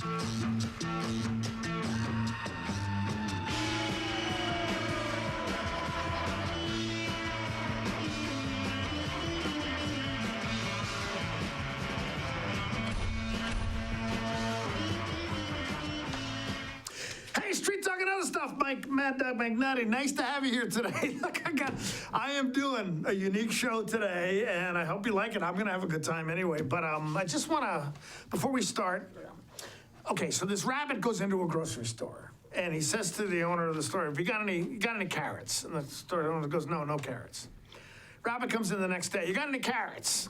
Hey, Street Talk and Other Stuff, Mike, Maddog, Magnotti. Nice to have you here today. Look, I am doing a unique show today, and I hope you like it. I'm going to have a good time anyway. But I just want to, before we start, okay, so this rabbit goes into a grocery store, and he says to the owner of the store, "Have you got any carrots?" And the store owner goes, no carrots. Rabbit comes in the next day, "You got any carrots?"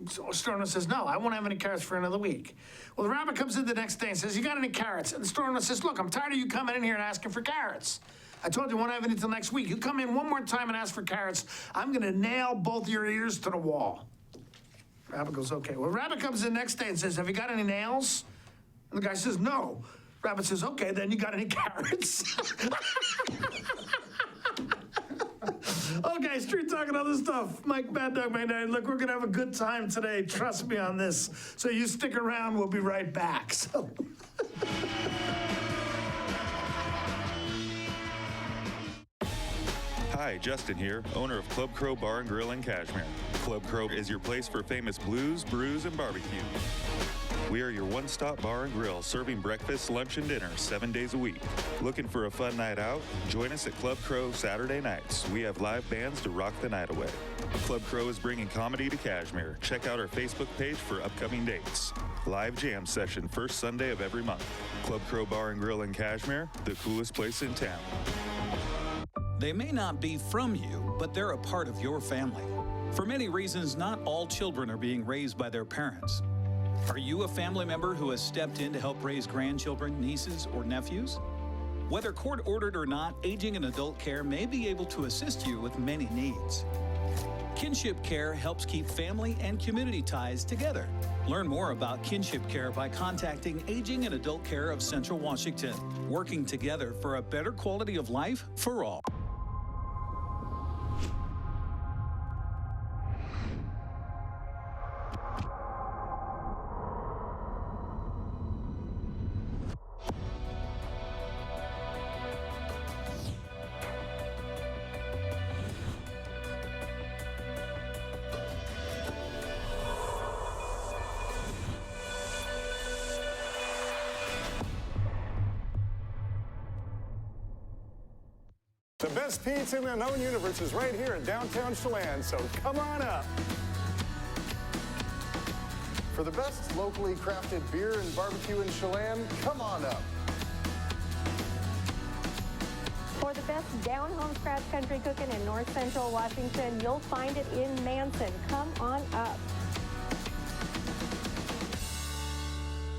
So store owner says, "No, I won't have any carrots for another week." Well, the rabbit comes in the next day and says, "You got any carrots?" And the store owner says, "Look, I'm tired of you coming in here and asking for carrots. I told you I won't have any until next week. You come in one more time and ask for carrots, I'm going to nail both your ears to the wall." Rabbit goes, "Okay." Well, rabbit comes in the next day and says, "Have you got any nails?" And the guy says, "No." Rabbit says, "Okay, then you got any carrots?" Okay, Street Talk and Other Stuff. Mike, Maddog, Magnotti. Look, we're going to have a good time today. Trust me on this. So you stick around. We'll be right back. So. Hi, Justin here, owner of Club Crow Bar and Grill in Cashmere. Club Crow is your place for famous blues, brews, and barbecue. We are your one-stop bar and grill, serving breakfast, lunch, and dinner 7 days a week. Looking for a fun night out? Join us at Club Crow Saturday nights. We have live bands to rock the night away. Club Crow is bringing comedy to Cashmere. Check out our Facebook page for upcoming dates. Live jam session first Sunday of every month. Club Crow Bar and Grill in Cashmere, the coolest place in town. They may not be from you, but they're a part of your family. For many reasons, not all children are being raised by their parents. Are you a family member who has stepped in to help raise grandchildren, nieces, or nephews? Whether court-ordered or not, Aging and Adult Care may be able to assist you with many needs. Kinship Care helps keep family and community ties together. Learn more about Kinship Care by contacting Aging and Adult Care of Central Washington, working together for a better quality of life for all. The best pizza in the known universe is right here in downtown Chelan, so come on up. For the best locally crafted beer and barbecue in Chelan, come on up. For the best down-home scratch country cooking in North Central Washington, you'll find it in Manson. Come on up.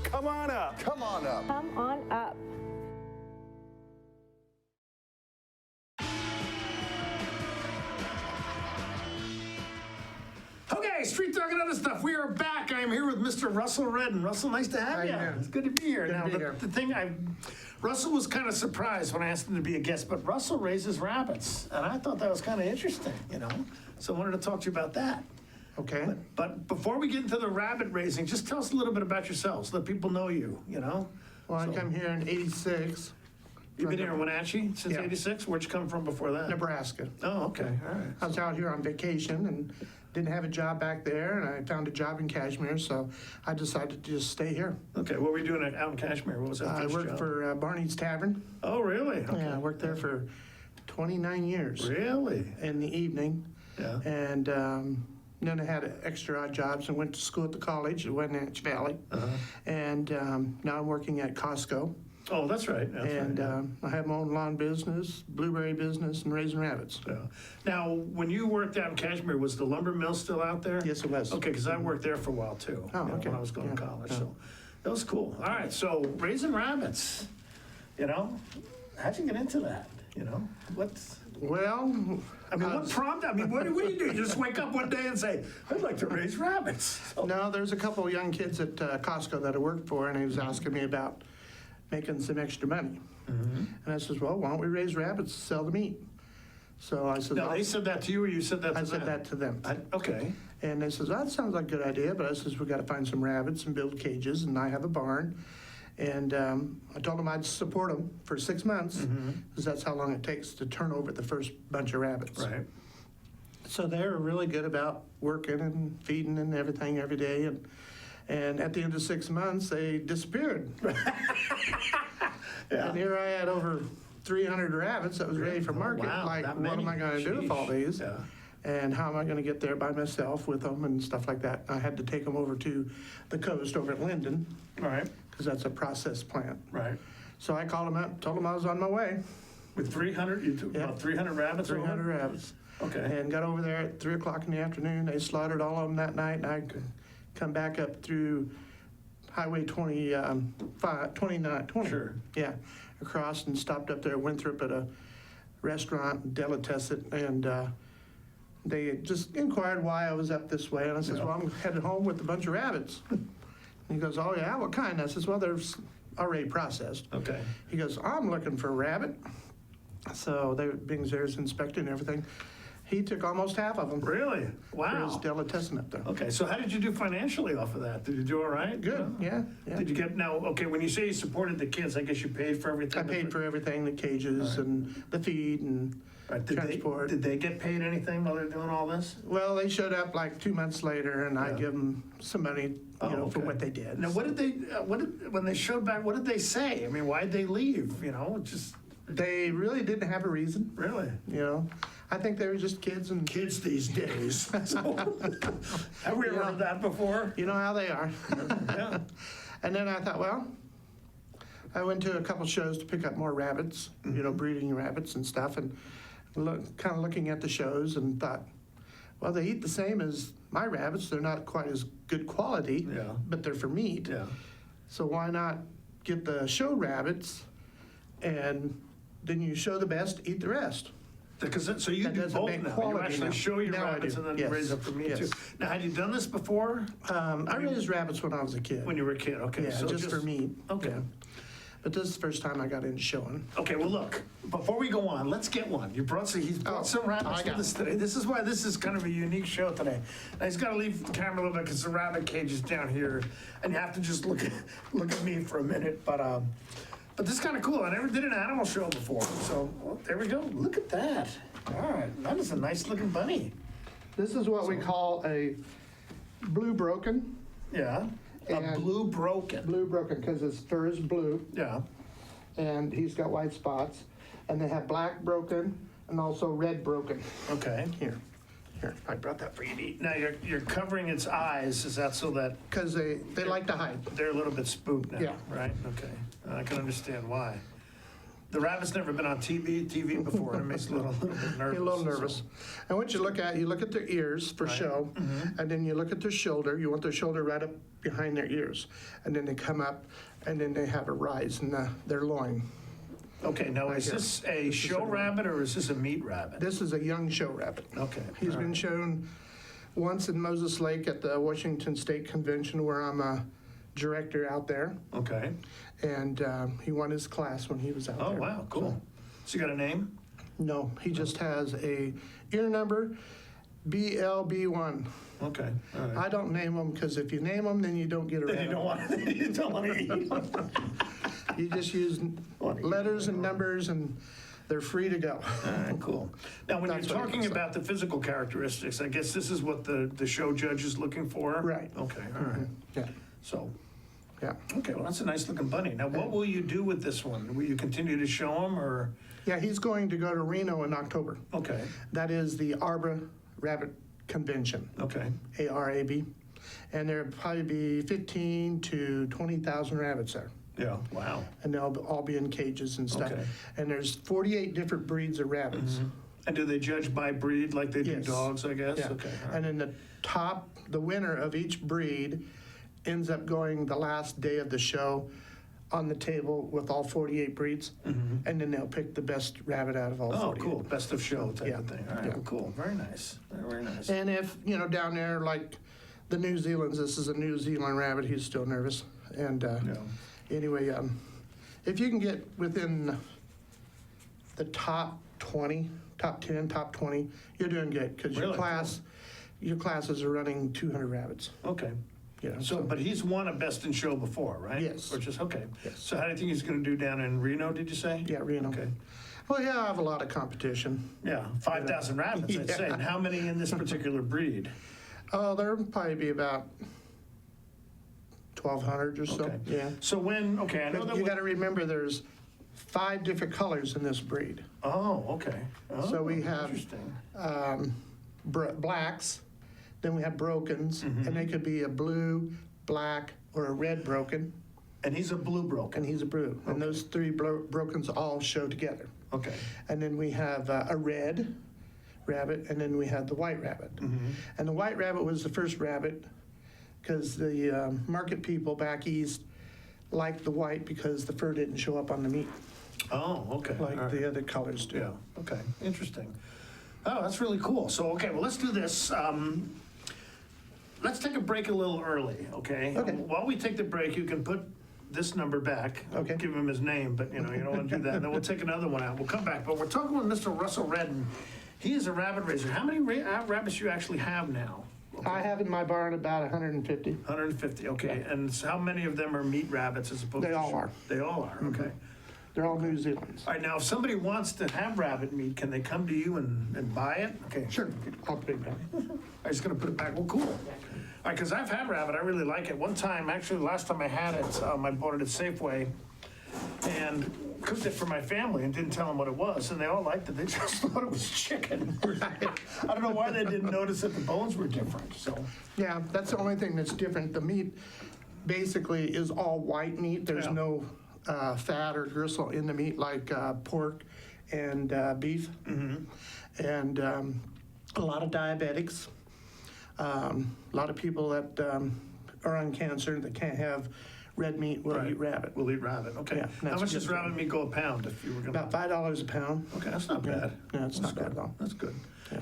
Come on up. Come on up. Come on up. Okay, Street Talk and Other Stuff. We are back. I am here with Mr. Russell Redden. Russell, nice to have you. It's good to be here. The thing, Russell was kind of surprised when I asked him to be a guest, but Russell raises rabbits, and I thought that was kind of interesting, you know? So I wanted to talk to you about that. Okay. But before we get into the rabbit raising, just tell us a little bit about yourselves. Let people know you, you know? Well, I come here in '86. You've been here in Wenatchee since '86? Where'd you come from before that? Nebraska. Oh, okay, all right. I was out here on vacation and didn't have a job back there, and I found a job in Cashmere, so I decided to just stay here. Okay, what were you doing out in Cashmere? What was that I first worked job? for Barney's Tavern. Oh, really? Okay. Yeah, I worked there for 29 years. Really? In the evening. Yeah. And then I had extra odd jobs and went to school at the college at Wenatchee Valley. And now I'm working at Costco. Oh, that's right. That's and right. I have my own lawn business, blueberry business, and raising rabbits. Yeah. Now, when you worked out in Cashmere, was the lumber mill still out there? Yes, it was. Okay, because I worked there for a while too. Oh, you know, okay. When I was going to Yeah, college, yeah. so that was cool. All right, so raising rabbits, you know, how'd you get into that? You know, Well, I mean, what prompted? I mean, what do you do? You just wake up one day and say, "I'd like to raise rabbits." So, no, there's a couple of young kids at Costco that I worked for, and he was asking me about making some extra money. And I says, well, why don't we raise rabbits to sell the meat? So I said, now, they said that to you, or you said that to them? I said that to them. Okay. And they says, that sounds like a good idea, but I says, we got to find some rabbits and build cages, and I have a barn. And I told them I'd support them for 6 months, because that's how long it takes to turn over the first bunch of rabbits. Right. So they were really good about working and feeding and everything every day. And at the end of 6 months, they disappeared. And here I had over 300 rabbits that was ready for market. wow, Like, that what am many? I going to do with all these? Yeah. And how am I going to get there by myself with them and stuff like that? I had to take them over to the coast over at Linden, All right, because that's a process plant. right. So I called them up, told them I was on my way, With 300, you took Yeah. about 300 rabbits? over? 300 rabbits. Okay. And got over there at 3 o'clock in the afternoon. They slaughtered all of them that night, and I could come back up through Highway 29, Sure. Yeah, across and stopped up there, Winthrop at a restaurant, delicatessen, and they just inquired why I was up this way. And I says, Yeah. well, I'm headed home with a bunch of rabbits. And he goes, oh yeah, what kind? I says, well, they're already processed. Okay. He goes, I'm looking for a rabbit. So they, being there's inspecting everything, he took almost half of them. Really? For his Wow. delicatessen up there. Okay, so how did you do financially off of that? Did you do all right? Good, yeah. Did you get, now, okay, when you say you supported the kids, I guess you paid for everything? I paid for everything, the cages and the feed and Right, transport. Did they get paid anything while they're doing all this? Well, they showed up like 2 months later, and I Yeah. give them some money, Oh, for okay. what they did. Now, what did they, when they showed back, what did they say? I mean, why'd they leave, just, They really didn't have a reason, really? I think they were just kids, and Kids these days. Have we ever Yeah. heard that before? you know how they are. Yeah. And then I thought, well, I went to a couple shows to pick up more rabbits, breeding rabbits and stuff, and kind of looking at the shows and thought, well, they eat the same as my rabbits. They're not quite as good quality, Yeah. but they're for meat. Yeah. So why not get the show rabbits, and then you show the best, eat the rest. Because, so you That do doesn't both make now. You quality actually now. show your Now I rabbits do. and then Yes. raise up for meat too. Yes. Now, had you done this before? I raised rabbits when I was a kid. When you were a kid, okay. Yeah, so just for meat. Okay. Yeah. But this is the first time I got into showing. Okay, well, look, before we go on, let's get one. He's brought Oh, some rabbits I with got us today. This is why this is kind of a unique show today. Now, he's got to leave the camera a little bit because the rabbit cage is down here, and you have to just look at me for a minute. But this is kind of cool. I never did an animal show before, so well, there we go. Look at that. All right, that is a nice looking bunny. This is what we call a blue broken. Yeah, a And- blue broken. Blue broken because his fur is blue, Yeah. and he's got white spots. And they have black broken and also red broken. Okay. Here, I brought that for you to eat. Now you're covering its eyes. Is that so that Because they like to hide. they're a little bit spooked now? Yeah. Right. Okay. I can understand why. The rabbit's never been on TV before, and it makes it a little bit nervous. You're a little nervous. And what you look at their ears for Right. show, and then you look at their shoulder. You want their shoulder right up behind their ears. And then they come up, and then they have a rise in their loin. Okay, now is here. this a show rabbit or is this a meat rabbit? This is a young show rabbit. Okay. He's all been right. shown once in Moses Lake at the Washington State Convention, where I'm a director out there. Okay. And he won his class when he was out Oh, there. wow, cool. So you got a name? No, he just has a ear number, BLB1. Okay, all right. I don't name them because if you name them, then you don't get a Then you rabbit. don't want to eat them. You just use letters and numbers, and they're free to go. All right, cool. Now, when That's you're what it talking looks about the physical characteristics, I guess this is what the show judge is looking for? Right. Okay, all right. Yeah, So, yeah. okay, well, that's a nice looking bunny. Now, what will you do with this one? Will you continue to show him or? Yeah, he's going to go to Reno in October. Okay, That is the Arbor Rabbit Convention, okay, ARAB. And there'll probably be 15 to 20,000 rabbits there. yeah, wow. And they'll all be in cages and stuff. Okay. And there's 48 different breeds of rabbits. And do they judge by breed like they do Yes. dogs, I guess? Yeah. Okay, all right. And then the winner of each breed ends up going the last day of the show on the table with all 48 breeds. And then they'll pick the best rabbit out of all Oh, 48. cool, best of show type Yeah. of thing. All right, Yeah. well, cool, very nice, very nice. And if, down there, like the New Zealand's, this is a New Zealand rabbit, he's still nervous. And anyway, if you can get within the top 20, top 10, top 20, you're doing good, because Really? your classes are running 200 rabbits. Okay, You know, So, but he's won a Best in Show before, right? Yes. Or just, okay. Yes. So how do you think he's going to do down in Reno, did you say? Yeah, Reno. Okay. Well, yeah, I have a lot of competition. Yeah, 5,000 rabbits, I'd say. And how many in this particular breed? Oh, there'll probably be about 1,200 or so. Okay. Yeah. So when, okay, I know But that. you got to remember, there's 5 different colors in this breed. Oh, okay. So Oh, we have Interesting. blacks, then we have brokens, Mm-hmm. and they could be a blue, black, or a red broken, And he's a blue broken. and he's a blue. And those 3 brokens all show together. Okay. And then we have a red rabbit, and then we have the white rabbit. Mm-hmm. And the white rabbit was the first rabbit because the market people back east liked the white because the fur didn't show up on the meat Oh, okay. like All right. the other colors do. Yeah, okay, interesting. Oh, that's really cool. So, okay, well, let's do this. Let's take a break a little early, okay? Okay. While we take the break, you can put this number back. Okay. Give him his name, but you know, you don't want to do that. Then we'll take another one out. We'll come back. But we're talking with Mr. Russell Redden. He is a rabbit raiser. How many rabbits you actually have now? I have in my barn about 150. 150, okay. And so how many of them are meat rabbits as opposed to? They all are. They all are, okay. They're all New Zealand's. All right, now, if somebody wants to have rabbit meat, can they come to you and buy it? Okay. Sure, I'll put it back. I'm just gonna put it back. Well, cool. All right, because I've had rabbit. I really like it. One time, actually, last time I had it, I bought it at Safeway and cooked it for my family and didn't tell them what it was, and they all liked it. They just thought it was chicken. I don't know why they didn't notice that the bones were different, so. Yeah, that's the only thing that's different. The meat basically is all white meat. There's Yeah. no fat or gristle in the meat like pork and beef. And a lot of diabetics, a lot of people that are on cancer that can't have red meat will Right. eat rabbit. We'll eat rabbit, okay. Yeah, How that's much good does for rabbit meat go a pound if you were gonna? About $5 a pound. Okay, that's not bad. Yeah, it's not That's bad at all. good. That's good.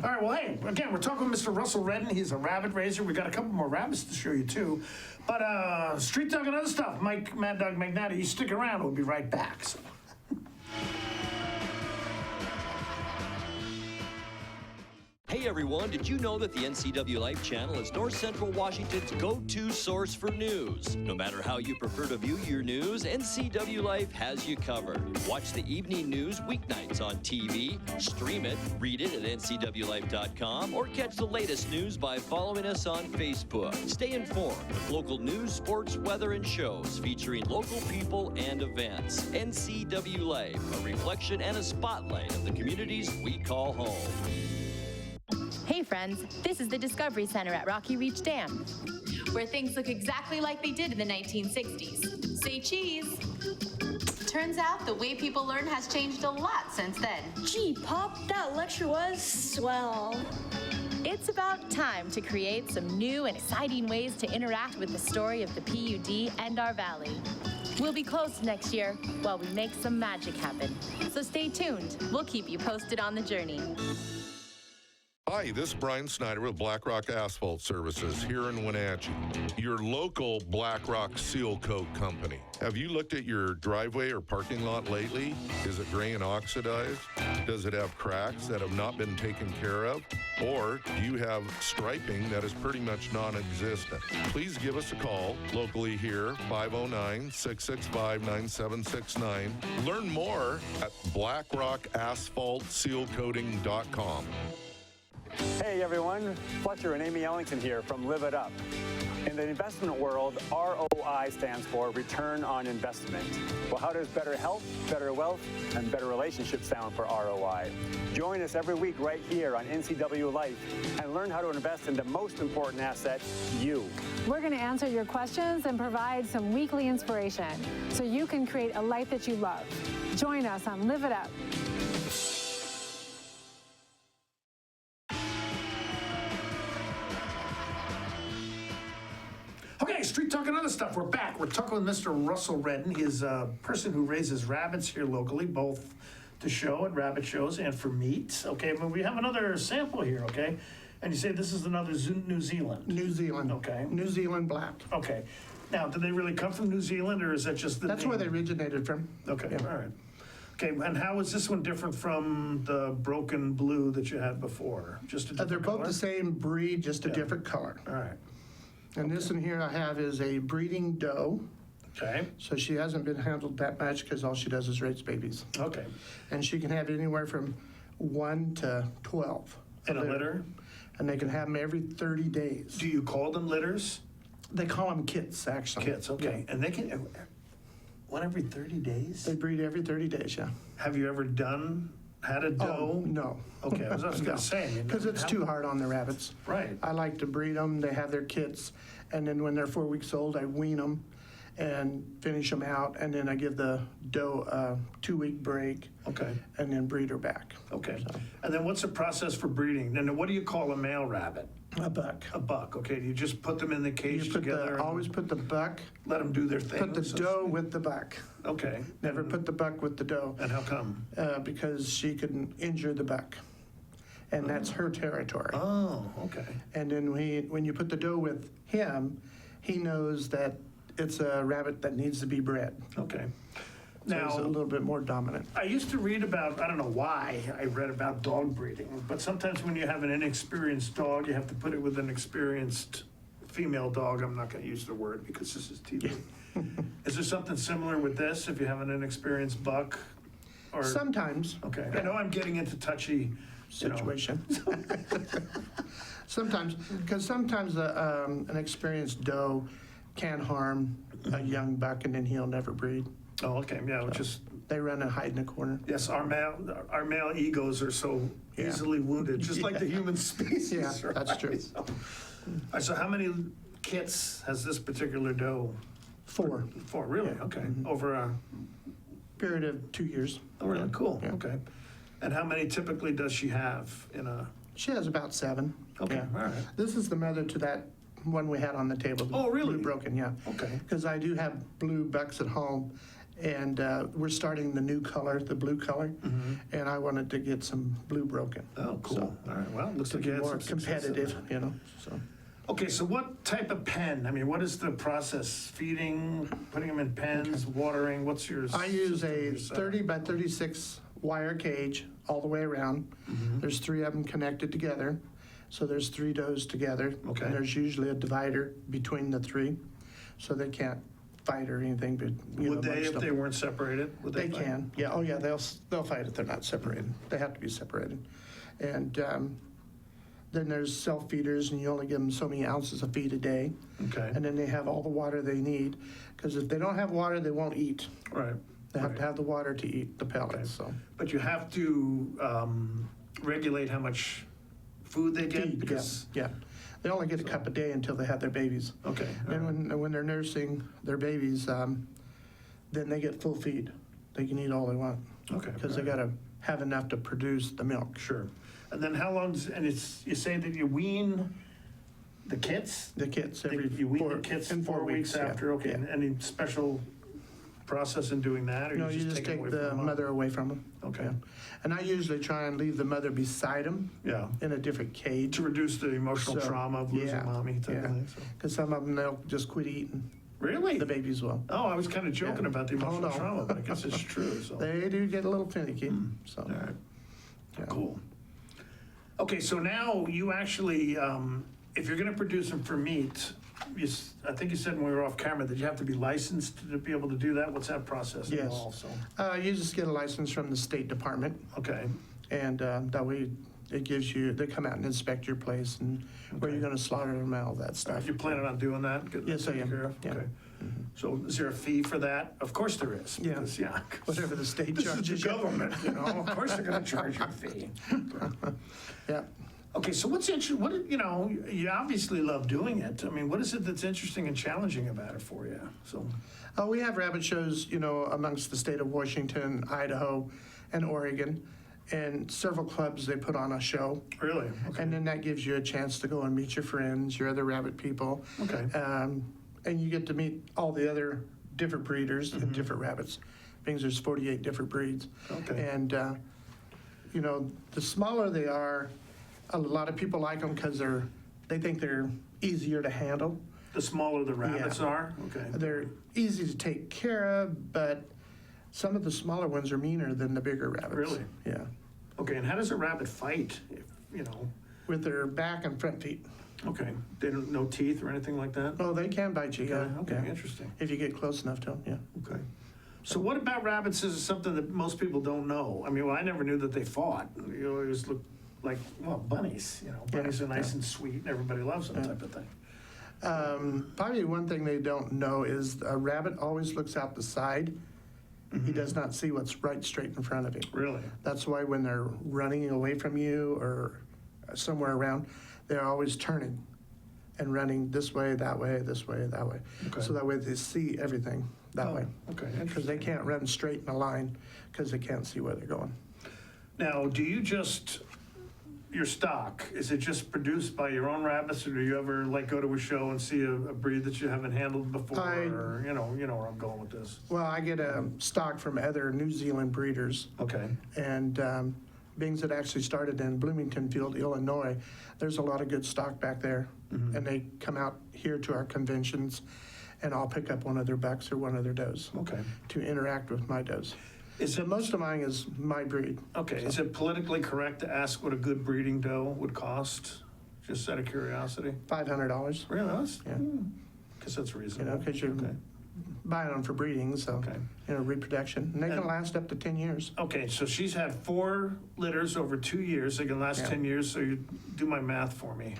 All right, well, hey, again, we're talking with Mr. Russell Redden. He's a rabbit raiser. We got a couple more rabbits to show you, too. But street talk and other stuff. Maddog, Magnotti, you stick around. We'll be right back. So. Hey everyone, did you know that the NCW Life channel is North Central Washington's go-to source for news? No matter how you prefer to view your news, NCW Life has you covered. Watch the evening news weeknights on TV, stream it, read it at ncwlife.com, or catch the latest news by following us on Facebook. Stay informed with local news, sports, weather, and shows featuring local people and events. NCW Life, a reflection and a spotlight of the communities we call home. Hey friends, this is the Discovery Center at Rocky Reach Dam, where things look exactly like they did in the 1960s. Say cheese. Turns out the way people learn has changed a lot since then. Gee, Pop, that lecture was swell. It's about time to create some new and exciting ways to interact with the story of the PUD and our valley. We'll be closed next year while we make some magic happen. So stay tuned. We'll keep you posted on the journey. Hi, this is Brian Snyder with Black Rock Asphalt Services here in Wenatchee, your local Black Rock seal coat company. Have you looked at your driveway or parking lot lately? Is it gray and oxidized? Does it have cracks that have not been taken care of? Or do you have striping that is pretty much non-existent? Please give us a call locally here, 509-665-9769. Learn more at blackrockasphaltsealcoating.com. Hey everyone, Fletcher and Amy Ellington here from Live It Up. In the investment world, ROI stands for Return on Investment. Well, how does better health, better wealth, and better relationships sound for ROI? Join us every week right here on NCW Life and learn how to invest in the most important asset, you. We're going to answer your questions and provide some weekly inspiration so you can create a life that you love. Join us on Live It Up. Okay, street talk and other stuff. We're back. We're talking with Mr. Russell Redden. He is a person who raises rabbits here locally, both to show at rabbit shows and for meat. Okay, but we have another sample here, okay? And you say this is another New Zealand. New Zealand. Okay. New Zealand black. Okay. Now, do they really come from New Zealand, or is that just the That's name? where they originated from. Okay, Yeah. all right. Okay, and how is this one different from the broken blue that you had before? Just a different They're both color? the same breed, just a Yeah. different color. All right. And this one here I have is a breeding doe. Okay. So she hasn't been handled that much because all she does is raise babies. Okay. And she can have anywhere from 1 to 12. In a litter? And they can have them every 30 days. Do you call them litters? They call them kits, actually. Kits, okay. And they can, one every 30 days? They breed every 30 days, yeah. Have you ever had a doe? Oh, no. Okay, I was going to say. Because it's too hard on the rabbits. Right. I like to breed them, they have their kits, and then when they're 4 weeks old, I wean them and finish them out, and then I give the doe a 2-week break. Okay. And then breed her back. Okay. So. And then what's the process for breeding? And what do you call a male rabbit? A buck. A buck, okay. You just put them in the cage together? Always put the buck. Let them do their thing? Put the doe with the buck. Okay. Never put the buck with the doe. And how come? Because she can injure the buck. And that's her territory. Oh, okay. And then when you put the doe with him, he knows that it's a rabbit that needs to be bred. Okay. So Now, he's a little bit more dominant. I used to read about, I don't know why I read about dog breeding, but sometimes when you have an inexperienced dog, you have to put it with an experienced female dog. I'm not going to use the word because this is TV. Is there something similar with this if you have an inexperienced buck? Or, Sometimes. Okay. I know I'm getting into touchy situation. Sometimes, because sometimes an experienced doe can harm a young buck and then he'll never breed. Oh, okay. Yeah, just they run and hide in a corner. Yes, our male egos are so easily wounded, just like the human species. Yeah, right? that's true. So how many kits has this particular doe? 4. 4, really? Yeah. Okay. Over a period of 2 years. Oh, really? Cool. Yeah. Okay. And how many typically does she have in a? She has about 7. Okay. Yeah. All right. This is the mother to that one we had on the table. Oh, really? Blue broken, yeah. Okay. Because I do have blue bucks at home, and we're starting the new color, the blue color, and I wanted to get some blue broken. Oh, cool. So, All right. Well, looks to like be you had more some success in competitive, that. you know. So. Okay, so what type of pen? I mean, what is the process? Feeding, putting them in pens, watering? What's your? I use a system? 30 by 36 wire cage all the way around. There's 3 of them connected together. So there's 3 does together. Okay. And there's usually a divider between the 3, so they can't fight or anything. But Would they, if they weren't separated? Would they fight? can. Yeah. Oh, yeah. They'll fight if they're not separated. They have to be separated. And then there's self feeders, and you only give them so many ounces of feed a day. Okay. And then they have all the water they need, because if they don't have water, they won't eat. Right. They have to have the water to eat the pellets. Okay. So. But you have to regulate how much food they get? Feed, Because, yeah. They only get a cup a day until they have their babies. Okay. And when they're nursing their babies, then they get full feed. They can eat all they want. Okay. Because they got to have enough to produce the milk. Sure. And then how long, you say that you wean the kits? The kits You wean the kits in 4 weeks yeah. after? Okay. Yeah. And any special process in doing that? Or No, you just take them take away the from them? mother away from them. Okay. Yeah. And I usually try and leave the mother beside them Yeah. in a different cage. To reduce the emotional So, trauma of losing yeah, mommy type yeah. of thing. So. Because some of them, they'll just quit eating. Really? The babies will. Oh, I was kind of joking Yeah. about the Oh, emotional no. trauma, but I guess it's true. So. They do get a little finicky. So. All right. Yeah. Cool. Okay, so now you actually, if you're going to produce them for meat, I think you said when we were off camera that you have to be licensed to be able to do that. What's that process Yes. involve? So, You just get a license from the State Department, okay. and that way it gives you, they come out and inspect your place and where you're going to slaughter them and all that stuff. You're planning on doing that? Getting Yes, that I taken am. care of? Yeah. Okay. So is there a fee for that? Of course there is. Yeah. Because, yeah. Whatever the state This charges is the you. government, you know. Of course they're going to charge you a fee. Yeah. Okay, so what's interesting? You obviously love doing it. I mean, what is it that's interesting and challenging about it for you? So, We have rabbit shows, amongst the state of Washington, Idaho, and Oregon, and several clubs, they put on a show. really? Okay. And then that gives you a chance to go and meet your friends, your other rabbit people. Okay. And you get to meet all the other different breeders and different rabbits, because there's 48 different breeds. Okay. And, the smaller they are, a lot of people like them because they think they're easier to handle. The smaller the rabbits Yeah. are? Okay. They're easy to take care of, but some of the smaller ones are meaner than the bigger rabbits. Really? Yeah. Okay, and how does a rabbit fight? If, With their back and front feet. Okay. They don't, no teeth or anything like that? Oh, they can bite you, yeah. Okay, yeah. interesting. If you get close enough to them, yeah. Okay. So what about rabbits is something that most people don't know? I mean, well, I never knew that they fought. You always look like, well, bunnies, you know. Bunnies are nice and sweet and everybody loves them type of thing. Probably one thing they don't know is a rabbit always looks out the side. He does not see what's right straight in front of him. Really? That's why when they're running away from you or somewhere around, they're always turning and running this way, that way, this way, that way. Okay. So that way they see everything that way. Okay, Because they can't run straight in a line because they can't see where they're going. Now, do you just, your stock, is it just produced by your own rabbits, or do you ever like go to a show and see a breed that you haven't handled before, or you know where I'm going with this? Well, I get stock from other New Zealand breeders. Okay. And being that actually started in Bloomington Field, Illinois, there's a lot of good stock back there. And they come out here to our conventions, and I'll pick up one of their bucks or one of their does. Okay. To interact with my does. Is it, Most of mine is my breed. okay, is it politically correct to ask what a good breeding doe would cost? Just out of curiosity? $500. Really? That's, Yeah. Guess that's You reasonable. know, because you're Okay. buying them for breeding, so, Okay. reproduction. And they can And- last up to 10 years. Okay, so she's had 4 litters over 2 years. They can last 10 years, so you do my math for me.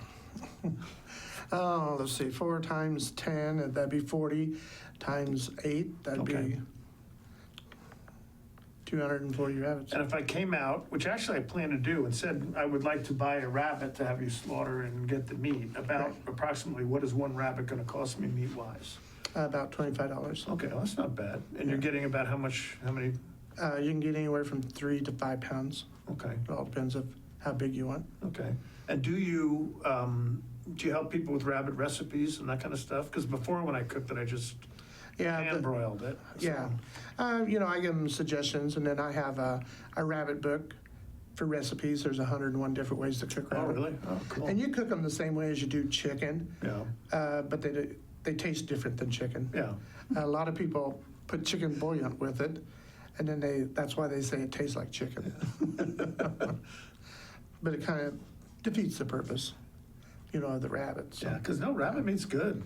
Oh, let's see, 4 times 10, that'd be 40, times 8, that'd Okay. be 240 rabbits. And if I came out, which actually I plan to do, and said I would like to buy a rabbit to have you slaughter and get the meat, about approximately what is one rabbit going to cost me meat-wise? About $25. Okay, well, that's not bad. And you're getting about how many? You can get anywhere from 3 to 5 pounds. Okay, It all depends of how big you want. okay. And do you help people with rabbit recipes and that kind of stuff? Because before when I cooked it, I just hand broiled it. so- Yeah. I give them suggestions, and then I have a rabbit book for recipes. There's 101 different ways to cook Oh, rabbit. really? Oh, cool. And you cook them the same way as you do chicken, Yeah, but they taste different than chicken. yeah. A lot of people put chicken bouillon with it, and then that's why they say it tastes like chicken. But it kind of defeats the purpose, of the rabbit. So. Yeah, because no, rabbit meat's good,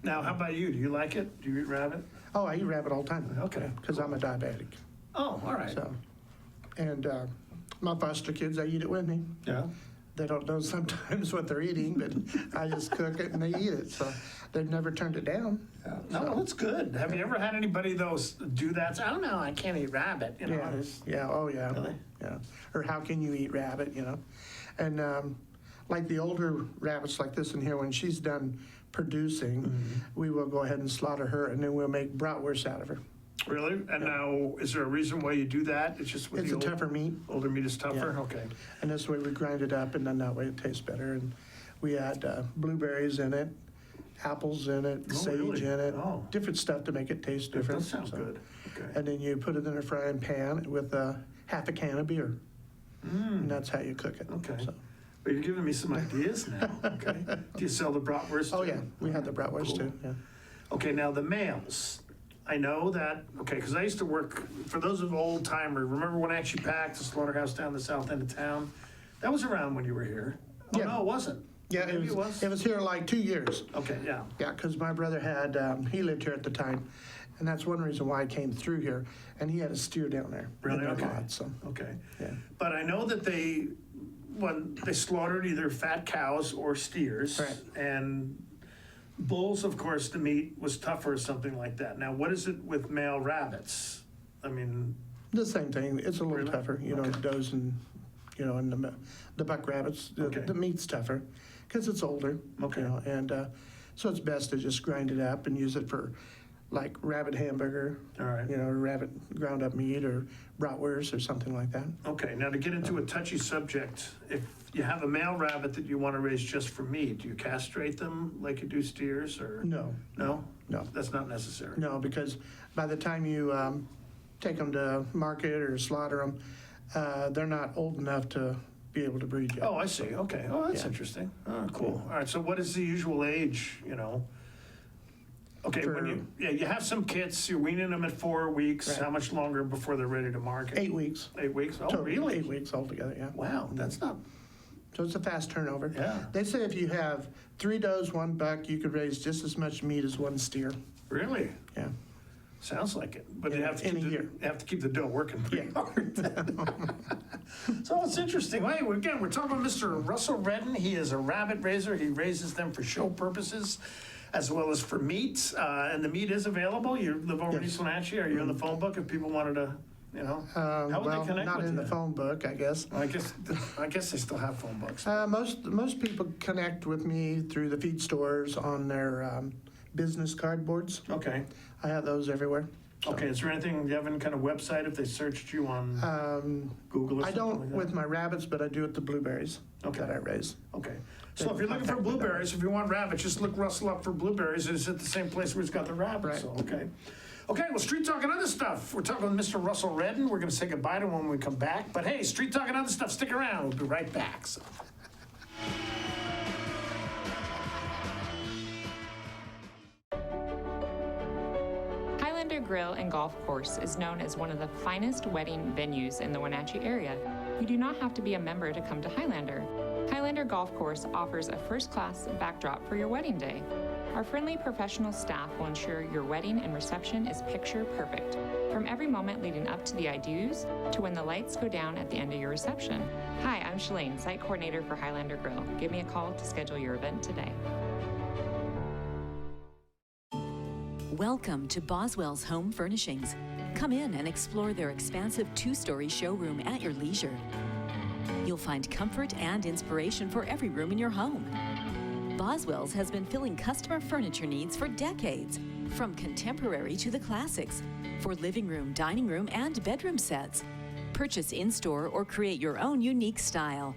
Now, how about you? Do you like it? Do you eat rabbit? Oh, I eat rabbit all the time. Okay. Because I'm a diabetic. Oh, all right. So, and my foster kids, they eat it with me. Yeah. They don't know sometimes what they're eating, but I just cook it and they eat it. So they've never turned it down. Yeah. No, that's good. Have you ever had anybody, though, do that? Say, oh, no, I can't eat rabbit. Yeah. Yeah. Oh, yeah. Really? Yeah. Or how can you eat rabbit, And like the older rabbits like this in here, when she's done producing, we will go ahead and slaughter her, and then we'll make bratwurst out of her. Really? And now, is there a reason why you do that? It's just with It's the a tougher meat. older meat is tougher? Yeah. Okay. And this way we grind it up, and then that way it tastes better. And we add blueberries in it, apples in it, Oh, sage really? in it, Oh. different stuff to make it taste That different. does sound So- good. Okay. And then you put it in a frying pan with half a can of beer. And that's how you cook it. Okay. So. Well, you're giving me some ideas now. Okay. Do you sell the bratwurst? Oh, too? yeah, we have the bratwurst Cool. too, yeah. Okay, now the males. I know that, okay, because I used to work, for those of old timer, remember when I actually packed the slaughterhouse down the south end of town? That was around when you were here. Oh, Yeah. no, it wasn't. Yeah, Maybe it was. it was here like 2 years. Okay, yeah. Yeah, because my brother he lived here at the time, and that's one reason why I came through here, and he had a steer down there. Really? in their Okay. lot, so, Okay. yeah. But I know that when they slaughtered either fat cows or steers. Right. And bulls, of course, the meat was tougher or something like that. Now, what is it with male rabbits? I mean, The same thing, it's a little Really? tougher, Okay. does and, and the buck rabbits, Okay. the meat's tougher, because it's older. Okay. And so it's best to just grind it up and use it for like rabbit hamburger. All right. Rabbit ground up meat or bratwurst or something like that. okay, now to get into a touchy subject, if you have a male rabbit that you want to raise just for meat, do you castrate them like you do steers, or? No, No? No. That's not necessary? no, because by the time you take them to market or slaughter them, they're not old enough to be able to breed yet. Oh, I see, okay. Oh, that's Yeah. interesting. Oh, cool. All right, so what is the usual age, Okay, when you have some kits, you're weaning them at 4 weeks. Right. How much longer before they're ready to market? 8 weeks. 8 weeks? Oh, Total, really? 8 weeks altogether, yeah. Wow, that's not So it's a fast turnover. Yeah. They say if you have 3 does, 1 buck, you could raise just as much meat as 1 steer. Really? Yeah. Sounds like it, but you have to In a keep year. you have to keep the dough working pretty hard. So it's interesting. Hey, again, we're talking about Mr. Russell Redden. He is a rabbit raiser. He raises them for show purposes, as well as for meat. And the meat is available. You live over in East Wenatchee. Are you in the phone book if people wanted to, how would Well, they connect not with in you? the phone book, I guess. Well, I guess they still have phone books. Most people connect with me through the feed stores on their business cardboards. Okay. I have those everywhere. Okay, is there anything, do you have any kind of website if they searched you on Google or I something don't like that? with my rabbits, but I do with the blueberries that I raise. Okay. So if you're looking for blueberries, if you want rabbits, just look Russell up for blueberries. It's at the same place where he's got the rabbits. Right. So, okay. Okay, well, Street Talk and other stuff. We're talking with Mr. Russell Redden. We're going to say goodbye to him when we come back. But hey, Street Talk and other stuff, stick around. We'll be right back. So. Highlander Grill and Golf Course is known as one of the finest wedding venues in the Wenatchee area. You do not have to be a member to come to Highlander. Highlander Golf Course offers a first-class backdrop for your wedding day. Our friendly professional staff will ensure your wedding and reception is picture perfect, from every moment leading up to the I do's to when the lights go down at the end of your reception. Hi, I'm Shalane, site coordinator for Highlander Grill. Give me a call to schedule your event today. Welcome to Boswell's Home Furnishings. Come in and explore their expansive 2-story showroom at your leisure. You'll find comfort and inspiration for every room in your home. Boswell's has been filling customer furniture needs for decades, from contemporary to the classics, for living room, dining room, and bedroom sets. Purchase in-store or create your own unique style.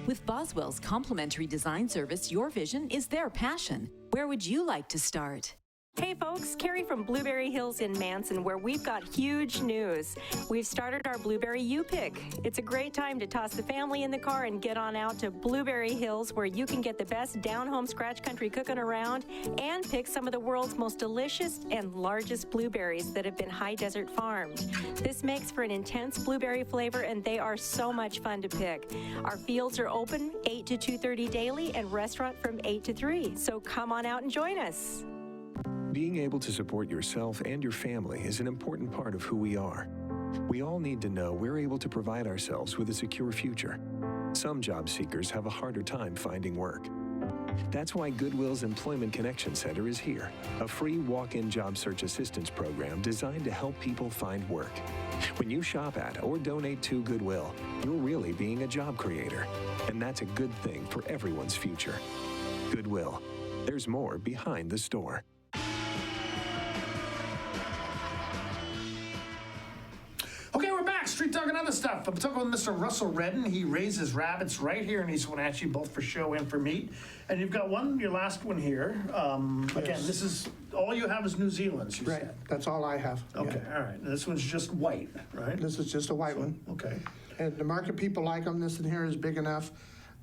With Boswell's complimentary design service, your vision is their passion. Where would you like to start? Hey folks, Carrie from Blueberry Hills in Manson, where we've got huge news. We've started our Blueberry U-Pick. It's a great time to toss the family in the car and get on out to Blueberry Hills, where you can get the best down-home scratch country cooking around and pick some of the world's most delicious and largest blueberries that have been high desert farmed. This makes for an intense blueberry flavor, and they are so much fun to pick. Our fields are open 8 to 2:30 daily and restaurant from 8 to 3, so come on out and join us. Being able to support yourself and your family is an important part of who we are. We all need to know we're able to provide ourselves with a secure future. Some job seekers have a harder time finding work. That's why Goodwill's Employment Connection Center is here, a free walk-in job search assistance program designed to help people find work. When you shop at or donate to Goodwill, you're really being a job creator, and that's a good thing for everyone's future. Goodwill. There's more behind the store. Okay, we're back. Street Talk and other stuff. I'm talking with Mr. Russell Redden. He raises rabbits right here in East Wenatchee, both for show and for meat. And you've got your last one here. Again, this is, all you have is New Zealand's, you said. That's all I have. Okay, all right. And this one's just white, right? This is just a white one. Okay. And the market people like them. This in here is big enough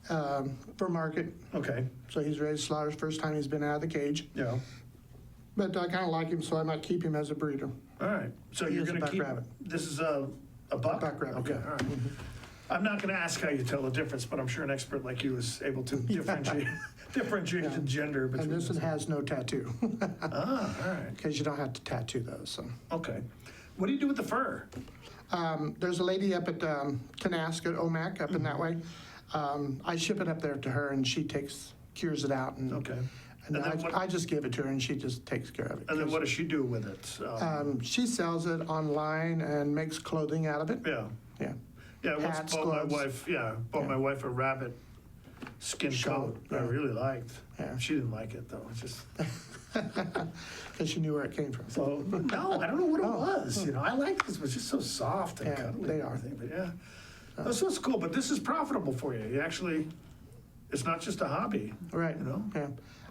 for market. Okay. So he's ready to slaughter the first time he's been out of the cage. Yeah. But I kind of like him, so I might keep him as a breeder. All right. So He you're is a going to buck keep, rabbit. this is a buck? Buck rabbit, Okay, yeah. all right. I'm not going to ask how you tell the difference, but I'm sure an expert like you is able to differentiate the gender between And this one has no tattoo. Ah, all right. Because you don't have to tattoo those. So. Okay. What do you do with the fur? There's a lady up at Kanaska, Omak, up in that way. I ship it up there to her, and she cures it out. And, Okay. And I just give it to her, and she just takes care of it. And then what does she do with it? She sells it online and makes clothing out of it. Yeah. Yeah. Yeah, I once Hats, bought gloves. my wife a rabbit skin coat. I yeah. really liked. Yeah. She didn't like it though. It's just Because she knew where it came from. so no, I don't know what it was. You know, I like this. It was just so soft and Yeah, cuddly. they and are. everything. But yeah, so it's cool. But this is profitable for you. You actually, it's not just a hobby. Right. You know. Yeah.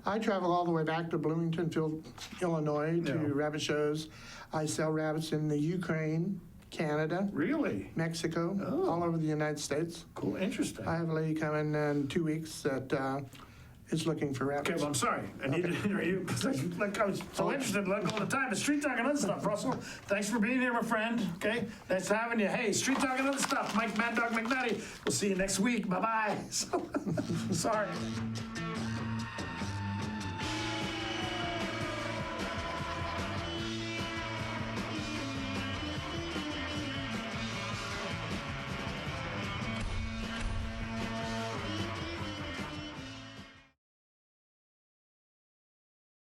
I travel all the way back to Bloomington, Illinois, to rabbit shows. I sell rabbits in the Ukraine, Canada. Really? Mexico, all over the United States. Cool. Interesting. I have a lady coming in 2 weeks that is looking for rabbits. Okay, well, I'm sorry. I needed to hear you, because I was so interested in all the time. It's Street Talk and Other Stuff, Russell. Thanks for being here, my friend, okay? Nice having you. Hey, Street Talk and Other Stuff, Mike Maddog Magnotti. We'll see you next week. Bye-bye. Sorry.